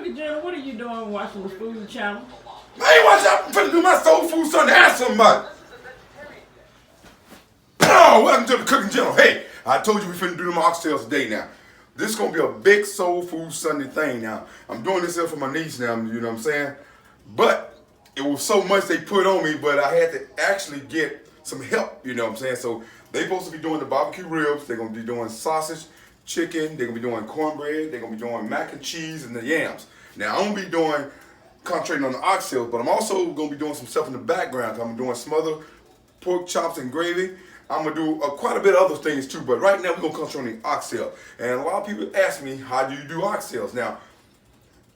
Cookie Jenna, what are you doing watching the food channel? Man, watch out. I'm finna do my soul food Sunday. Ask somebody. Oh, welcome to the cooking channel. Hey, I told you we finna do them oxtails today now. This is gonna be a big soul food Sunday thing now. I'm doing this here for my niece now, you know what I'm saying? But it was so much they put on me, but I had to actually get some help, you know what I'm saying? So they supposed to be doing the barbecue ribs, they're gonna be doing sausage, chicken, they're gonna be doing cornbread, they're gonna be doing mac and cheese and the yams. Now I'm gonna be doing, concentrating on the oxtails, but I'm also gonna be doing some stuff in the background. I'm doing smothered pork chops and gravy. I'm gonna do quite a bit of other things too, but right now we're gonna concentrate on the oxtail. And a lot of people ask me, how do you do oxtails? Now,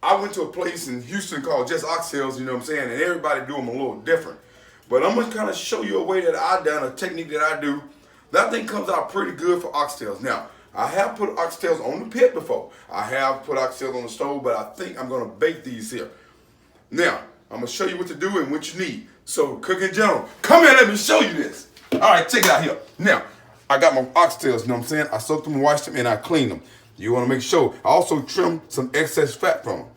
I went to a place in Houston called Just Oxtails, you know what I'm saying, and everybody do them a little different. But I'm gonna kind of show you a way that I done, a technique that I do. That thing comes out pretty good for oxtails. Now, I have put oxtails on the pit before. I have put oxtails on the stove, but I think I'm gonna bake these here. Now, I'm gonna show you what to do and what you need. So, cooking general, come here, let me show you this. All right, check it out here. Now, I got my oxtails, you know what I'm saying? I soaked them and washed them and I cleaned them. You wanna make sure. I also trim some excess fat from them.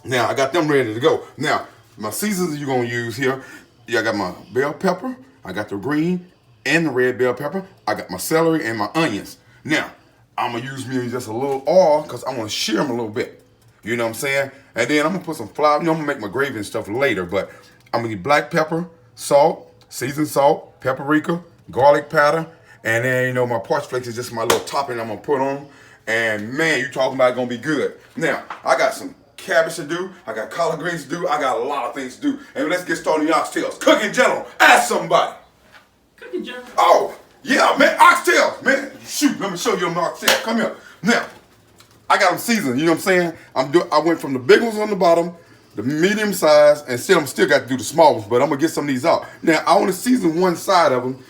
Now, I got them ready to go. Now, my seasons you're gonna use here, I got my bell pepper, I got the green and the red bell pepper, I got my celery and my onions. Now, I'm gonna use me just a little oil because I wanna sear them a little bit. You know what I'm saying? And then I'm gonna put some flour, you know, I'm gonna make my gravy and stuff later, but I'm gonna get black pepper, salt, seasoned salt, paprika, garlic powder, and then, you know, my parch flakes is just my little topping I'm gonna put on. And man, you talking about it gonna be good. Now, I got some cabbage to do, I got collard greens to do, I got a lot of things to do. And let's get started on the oxtails. Cooking general, ask somebody. Cookie Jenna. Oh, yeah, man, oxtails, man. Shoot, let me show you them oxtails. Come here. Now, I got them seasoned, you know what I'm saying? I went from the big ones on the bottom, the medium size, and still got to do the small ones, but I'm gonna get some of these out. Now, I only season one side of them,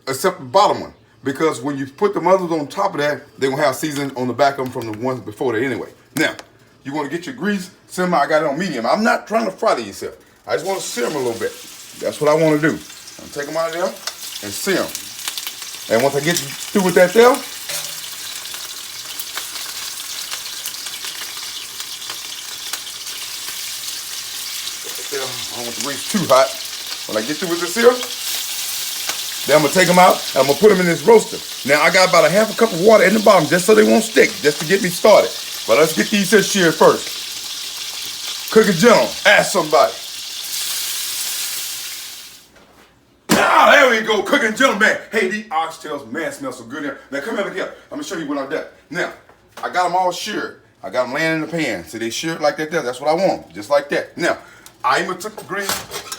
except the bottom one, because when you put the others on top of that, they're gonna have seasoning on the back of them from the ones before that anyway. Now, you wanna get your grease, simmer, I got it on medium. I'm not trying to fry these here. I just wanna sear them a little bit. That's what I wanna do. I'm take them out of there and sear them. And once I get through with that there, I don't want the grease too hot. When I get through with this here, then I'm gonna take them out and I'm gonna put them in this roaster. Now I got about a half a cup of water in the bottom just so they won't stick, just to get me started. But let's get these here seared first. Cooking general, ask somebody. Ah, there we go, cooking general, man. Hey, these oxtails, man, smell so good here. Now come over here, I'm gonna show you what I done. Now, I got them all seared. I got them laying in the pan. See, they seared like that there. That's what I want, just like that. Now, I even took the grease,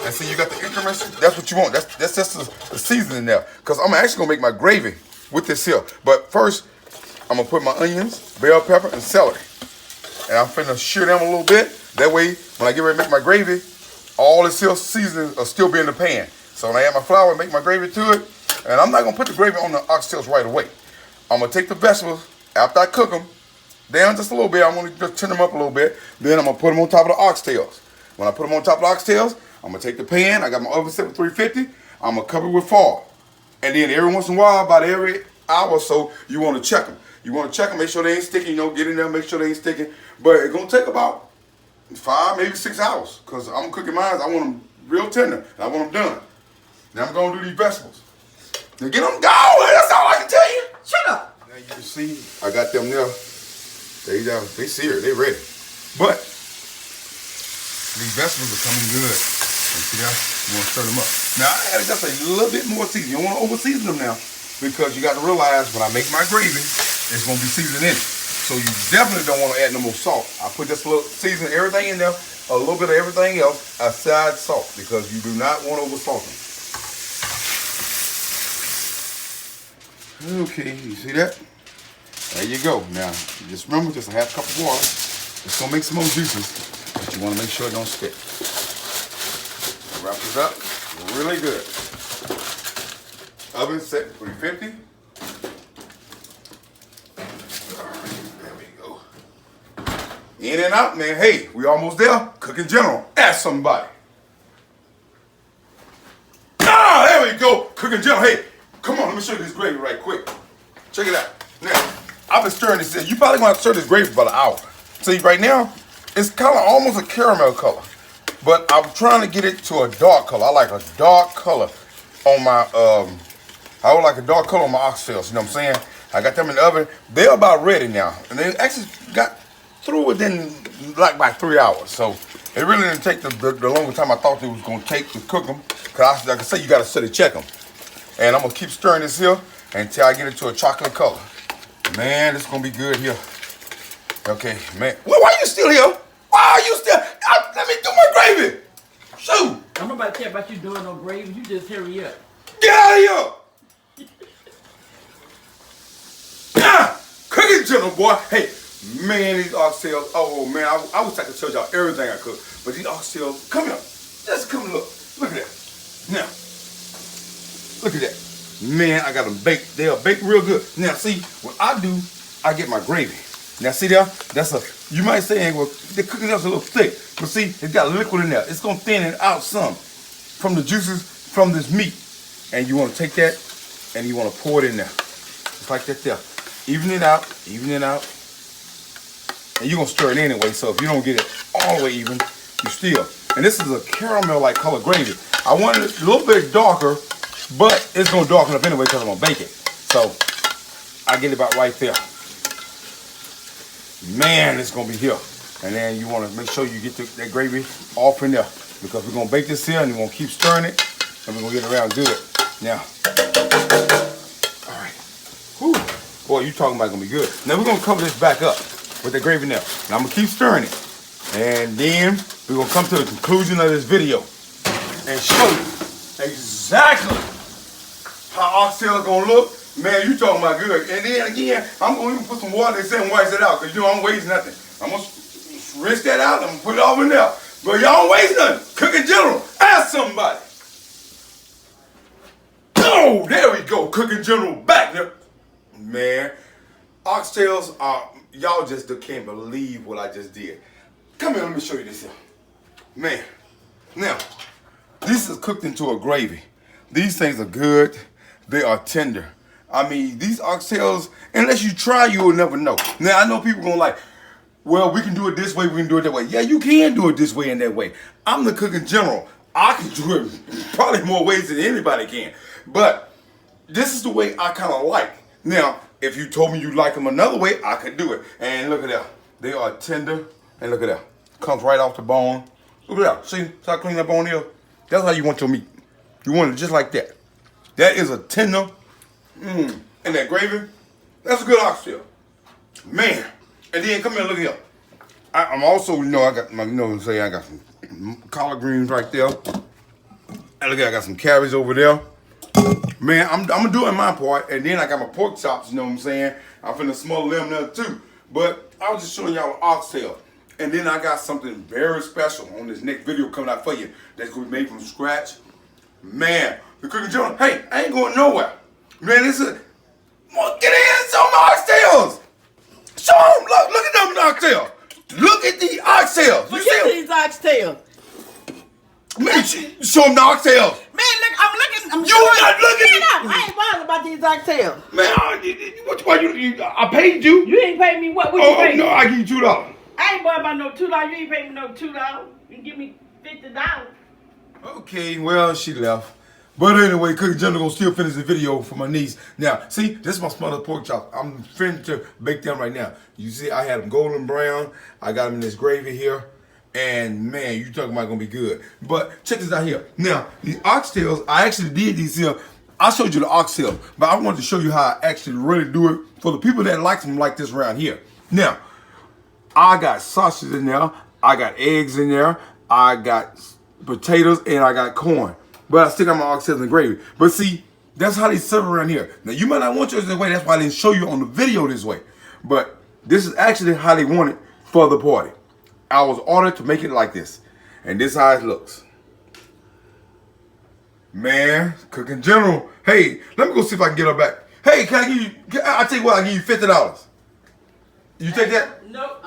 and see you got the increments. That's what you want. That's just the seasoning there. Because I'm actually gonna make my gravy with this here. But first, I'm gonna put my onions, bell pepper, and celery. And I'm finna sear them a little bit. That way, when I get ready to make my gravy, all the seasonings will still be in the pan. So when I add my flour and make my gravy to it, and I'm not gonna put the gravy on the oxtails right away. I'm gonna take the vegetables, after I cook them, down just a little bit. I'm gonna just turn them up a little bit. Then I'm gonna put them on top of the oxtails. When I put them on top of the oxtails, I'm gonna take the pan, I got my oven set for 350, I'm gonna cover it with foil. And then every once in a while, about every hour or so, you wanna check them. You wanna check them, make sure they ain't sticking, you know, get in there, make sure they ain't sticking. But it's gonna take about 5, maybe 6 hours, because I'm cooking mine, I want them real tender, and I want them done. Now I'm gonna do these vegetables. Now get them going, that's all I can tell you. Shut up. Now you can see, I got them there. They seared, they ready. But these vegetables are coming good. And see that? You want to stir them up. Now I added just a little bit more seasoning. You don't want to over season them now, because you got to realize when I make my gravy, it's going to be seasoned in it. So you definitely don't want to add no more salt. I put just a little season, everything in there, a little bit of everything else aside salt, because you do not want to over salt them. Okay, you see that? There you go. Now, just remember, just a half cup of water. It's going to make some more juices, but you want to make sure it don't stick. Wrap this up really good. Oven set 350. All right, there we go. In and out, man. Hey, we almost there. Cooking general, ask somebody. Ah, there we go. Cooking general. Hey, come on, let me show you this gravy right quick. Check it out. Now, I've been stirring this. You probably gonna have to stir this gravy for about an hour. See, right now, It's kind of almost a caramel color, but I'm trying to get it to a dark color. I like a dark color on my I would like a dark color on my oxtails. You know what I'm saying? I got them in the oven. They're about ready now, and they actually got through within like by 3 hours. So it really didn't take the longer time I thought it was gonna take to cook them. Cause like I say, you gotta steady check them. And I'm gonna keep stirring this here until I get it to a chocolate color. Man, this is gonna be good here. Okay, man. Well, why are you still here? Why are you still? Let me do my gravy. Shoot. I'm nobody care about you doing no gravy. You just hurry up. Get out of here. Cooking channel, boy. Hey, man, these oxtails. Oh, man, I wish I could tell y'all everything I cook. But these oxtails, come here. Just come look. Look at that. Now, look at that. Man, I got them baked. They are baked real good. Now, see, what I do, I get my gravy. Now, see there? That's you might say, well, the cooking up's a little thick. But see, it's got liquid in there. It's going to thin it out some from the juices from this meat. And you want to take that and you want to pour it in there. Just like that there. Even it out. Even it out. And you're going to stir it anyway. So if you don't get it all the way even, you still. And this is a caramel-like color gravy. I want it a little bit darker, but it's going to darken up anyway because I'm going to bake it. So I get it about right there. Man, it's going to be here. And then you want to make sure you get that gravy off in there because we're going to bake this here and we're going to keep stirring it and we're going to get it around good. Now, all right. Whew. Boy, you talking about going to be good. Now we're going to cover this back up with the gravy now. And I'm going to keep stirring it. And then we're going to come to the conclusion of this video and show you exactly how oxtail is going to look. Man, you talking about good. And then again, I'm going to even put some water in and wash it out because you know I'm wasting nothing. I'm going to rinse that out and I'm going to put it all in there. But y'all don't waste nothing. Cook in general. Ask somebody. Oh, there we go. Cook in general back there. Man, oxtails are, y'all just can't believe what I just did. Come here, let me show you this here. Man, now, this is cooked into a gravy. These things are good. They are tender. I mean, these oxtails, unless you try, you will never know. Now, I know people going like, well, we can do it this way, we can do it that way. Yeah, you can do it this way and that way. I'm the cook in general. I can do it probably more ways than anybody can. But this is the way I kind of like. Now, if you told me you like them another way, I could do it. And look at that. They are tender. And look at that. Comes right off the bone. Look at that. See how clean that bone is? That's how you want your meat. You want it just like that. That is a tender. And that gravy, that's a good oxtail. Man. And then come here, look here. I'm also, you know, I got my, you know what I'm saying, I got some collard greens right there. And look at, I got some cabbage over there. Man, I'm doing my part, and then I got my pork chops, you know what I'm saying? I'm finna smother them there too. But I was just showing y'all an oxtail. And then I got something very special on this next video coming out for you that's gonna be made from scratch. Man, the cooking channel, hey, I ain't going nowhere. Man, this is, well, get in, show my oxtails. Show them, look at them oxtails. Look at the oxtails. Look at these oxtails. Man, show them the oxtails. Man, look, I'm looking. I'm You not looking. I ain't bothered about these oxtails. Man, I paid you. You ain't paid me what? What you Oh, paid no, me? I give you $2. I ain't bothered about no $2. You ain't paid me no $2. You give me $50. Okay, well, she left. But anyway, Cooking General gonna still finish the video for my niece. Now, see, this is my smothered pork chops. I'm finna to bake them right now. You see, I had them golden brown. I got them in this gravy here. And man, you talking about gonna be good. But check this out here. Now, the oxtails, I actually did these here. I showed you the oxtail, but I wanted to show you how I actually really do it for the people that like them like this around here. Now, I got sausage in there. I got eggs in there. I got potatoes and I got corn. But I still got my oxtails and gravy. But see, that's how they serve around here. Now, you might not want yours this way. That's why I didn't show you on the video this way. But this is actually how they want it for the party. I was ordered to make it like this. And this is how it looks. Man, Cooking General. Hey, let me go see if I can get her back. Hey, can I give you, I tell you what, I'll give you $50. You take that? Nope,